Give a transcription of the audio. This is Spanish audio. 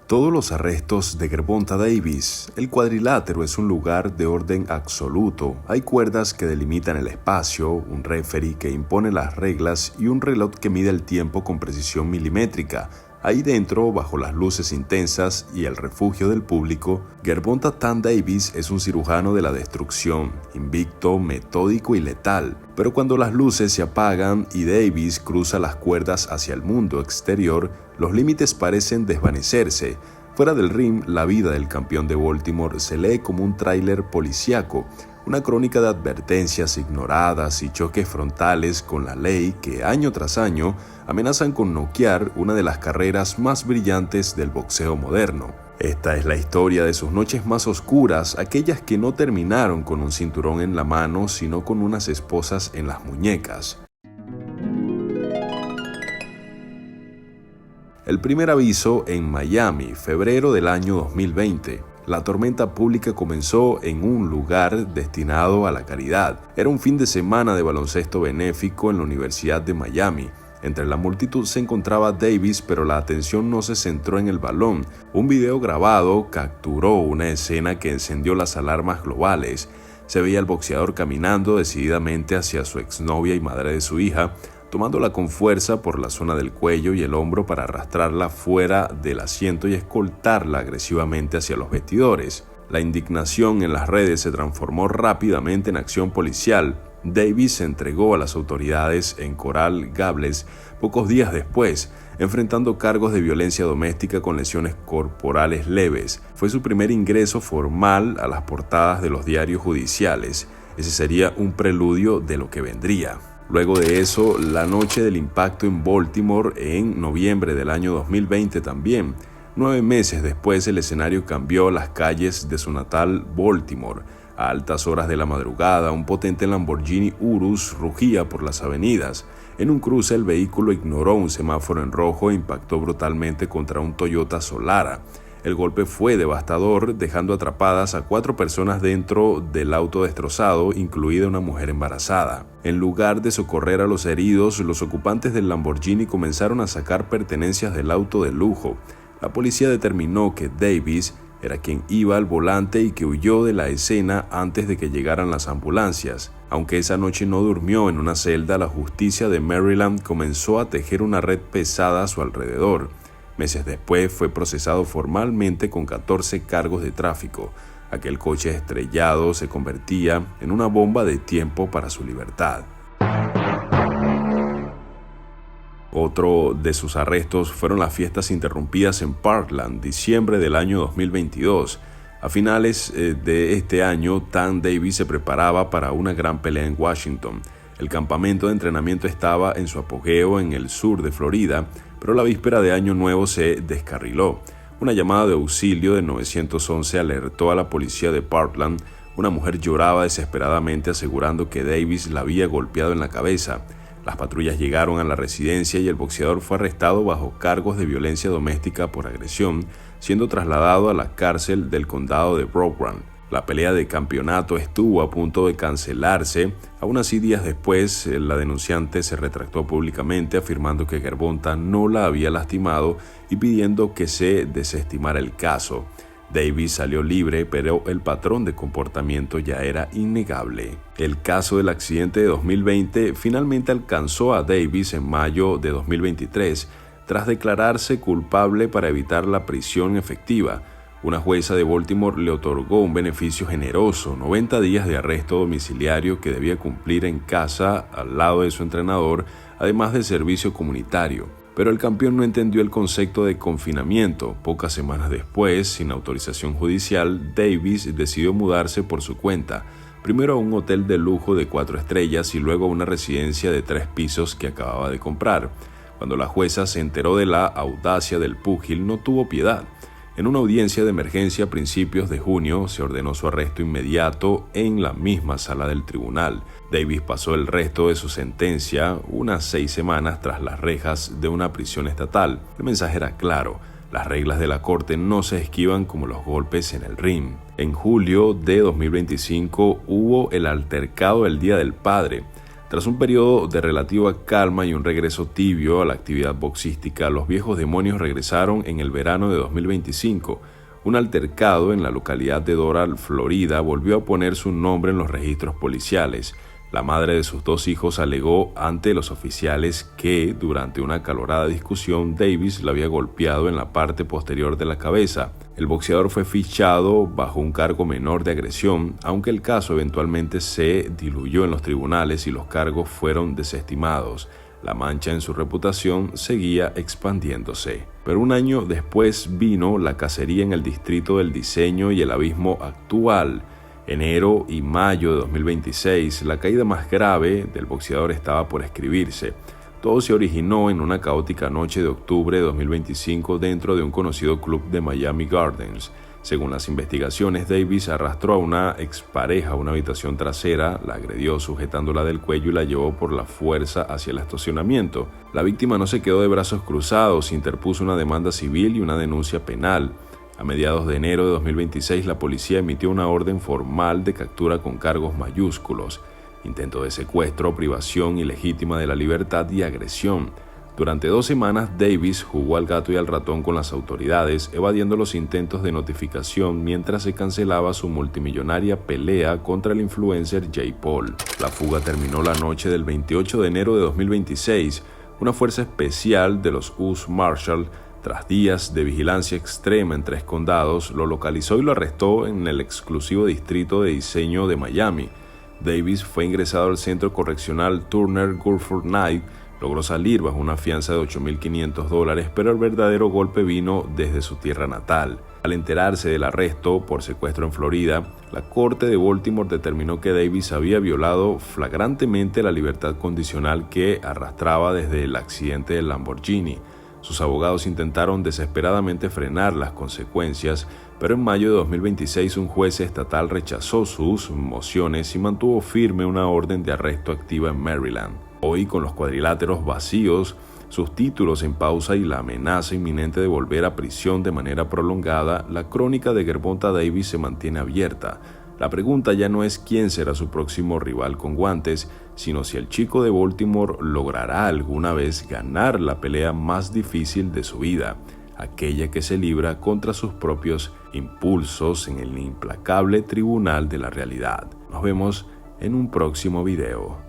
todos los arrestos de Gervonta Davis. El cuadrilátero es un lugar de orden absoluto. Hay cuerdas que delimitan el espacio, un referee que impone las reglas y un reloj que mide el tiempo con precisión milimétrica. Ahí dentro, bajo las luces intensas y el refugio del público, Gervonta Tann Davis es un cirujano de la destrucción, invicto, metódico y letal. Pero cuando las luces se apagan y Davis cruza las cuerdas hacia el mundo exterior, los límites parecen desvanecerse. Fuera del ring, la vida del campeón de Baltimore se lee como un tráiler policíaco, una crónica de advertencias ignoradas y choques frontales con la ley que año tras año amenazan con noquear una de las carreras más brillantes del boxeo moderno. Esta es la historia de sus noches más oscuras, aquellas que no terminaron con un cinturón en la mano, sino con unas esposas en las muñecas. El primer aviso en Miami, febrero del año 2020. La tormenta pública comenzó en un lugar destinado a la caridad. Era un fin de semana de baloncesto benéfico en la Universidad de Miami. Entre la multitud se encontraba Davis, pero la atención no se centró en el balón. Un video grabado capturó una escena que encendió las alarmas globales. Se veía al boxeador caminando decididamente hacia su exnovia y madre de su hija, tomándola con fuerza por la zona del cuello y el hombro para arrastrarla fuera del asiento y escoltarla agresivamente hacia los vestidores. La indignación en las redes se transformó rápidamente en acción policial. Davis se entregó a las autoridades en Coral Gables pocos días después, enfrentando cargos de violencia doméstica con lesiones corporales leves. Fue su primer ingreso formal a las portadas de los diarios judiciales. Ese sería un preludio de lo que vendría. Luego de eso, la noche del impacto en Baltimore en noviembre del año 2020 también. 9 meses después, el escenario cambió las calles de su natal Baltimore. A altas horas de la madrugada, un potente Lamborghini Urus rugía por las avenidas. En un cruce, el vehículo ignoró un semáforo en rojo e impactó brutalmente contra un Toyota Solara. El golpe fue devastador, dejando atrapadas a 4 personas dentro del auto destrozado, incluida una mujer embarazada. En lugar de socorrer a los heridos, los ocupantes del Lamborghini comenzaron a sacar pertenencias del auto de lujo. La policía determinó que Davis era quien iba al volante y que huyó de la escena antes de que llegaran las ambulancias. Aunque esa noche no durmió en una celda, la justicia de Maryland comenzó a tejer una red pesada a su alrededor. Meses después fue procesado formalmente con 14 cargos de tráfico. Aquel coche estrellado se convertía en una bomba de tiempo para su libertad. Otro de sus arrestos fueron las fiestas interrumpidas en Parkland, diciembre del año 2022. A finales de este año, Tann Davis se preparaba para una gran pelea en Washington. El campamento de entrenamiento estaba en su apogeo en el sur de Florida, pero la víspera de Año Nuevo se descarriló. Una llamada de auxilio de 911 alertó a la policía de Parkland. Una mujer lloraba desesperadamente asegurando que Davis la había golpeado en la cabeza. Las patrullas llegaron a la residencia y el boxeador fue arrestado bajo cargos de violencia doméstica por agresión, siendo trasladado a la cárcel del condado de Broward. La pelea de campeonato estuvo a punto de cancelarse. Aún así, días después, la denunciante se retractó públicamente afirmando que Gervonta no la había lastimado y pidiendo que se desestimara el caso. Davis salió libre, pero el patrón de comportamiento ya era innegable. El caso del accidente de 2020 finalmente alcanzó a Davis en mayo de 2023, tras declararse culpable para evitar la prisión efectiva. Una jueza de Baltimore le otorgó un beneficio generoso, 90 días de arresto domiciliario que debía cumplir en casa al lado de su entrenador, además de servicio comunitario. Pero el campeón no entendió el concepto de confinamiento. Pocas semanas después, sin autorización judicial, Davis decidió mudarse por su cuenta, primero a un hotel de lujo de 4 estrellas y luego a una residencia de 3 pisos que acababa de comprar. Cuando la jueza se enteró de la audacia del púgil, no tuvo piedad. En una audiencia de emergencia a principios de junio, se ordenó su arresto inmediato en la misma sala del tribunal. Davis pasó el resto de su sentencia, unas 6 semanas tras las rejas de una prisión estatal. El mensaje era claro: las reglas de la corte no se esquivan como los golpes en el ring. En julio de 2025 hubo el altercado del Día del Padre. Tras un periodo de relativa calma y un regreso tibio a la actividad boxística, los viejos demonios regresaron en el verano de 2025. Un altercado en la localidad de Doral, Florida, volvió a poner su nombre en los registros policiales. La madre de sus 2 hijos alegó ante los oficiales que, durante una acalorada discusión, Davis la había golpeado en la parte posterior de la cabeza. El boxeador fue fichado bajo un cargo menor de agresión, aunque el caso eventualmente se diluyó en los tribunales y los cargos fueron desestimados. La mancha en su reputación seguía expandiéndose. Pero un año después vino la cacería en el distrito del diseño y el abismo actual. Enero y mayo de 2026, la caída más grave del boxeador estaba por escribirse. Todo se originó en una caótica noche de octubre de 2025 dentro de un conocido club de Miami Gardens. Según las investigaciones, Davis arrastró a una expareja a una habitación trasera, la agredió sujetándola del cuello y la llevó por la fuerza hacia el estacionamiento. La víctima no se quedó de brazos cruzados, interpuso una demanda civil y una denuncia penal. A mediados de enero de 2026, la policía emitió una orden formal de captura con cargos mayúsculos: intento de secuestro, privación ilegítima de la libertad y agresión. Durante 2 semanas, Davis jugó al gato y al ratón con las autoridades, evadiendo los intentos de notificación mientras se cancelaba su multimillonaria pelea contra el influencer Jake Paul. La fuga terminó la noche del 28 de enero de 2026. Una fuerza especial de los US Marshal, tras días de vigilancia extrema en 3 condados, lo localizó y lo arrestó en el exclusivo distrito de diseño de Miami. Davis fue ingresado al centro correccional Turner Guilford Knight, logró salir bajo una fianza de $8,500, pero el verdadero golpe vino desde su tierra natal. Al enterarse del arresto por secuestro en Florida, la Corte de Baltimore determinó que Davis había violado flagrantemente la libertad condicional que arrastraba desde el accidente del Lamborghini. Sus abogados intentaron desesperadamente frenar las consecuencias, pero en mayo de 2026 un juez estatal rechazó sus mociones y mantuvo firme una orden de arresto activa en Maryland. Hoy, con los cuadriláteros vacíos, sus títulos en pausa y la amenaza inminente de volver a prisión de manera prolongada, la crónica de Gervonta Davis se mantiene abierta. La pregunta ya no es quién será su próximo rival con guantes, sino si el chico de Baltimore logrará alguna vez ganar la pelea más difícil de su vida, aquella que se libra contra sus propios impulsos en el implacable tribunal de la realidad. Nos vemos en un próximo video.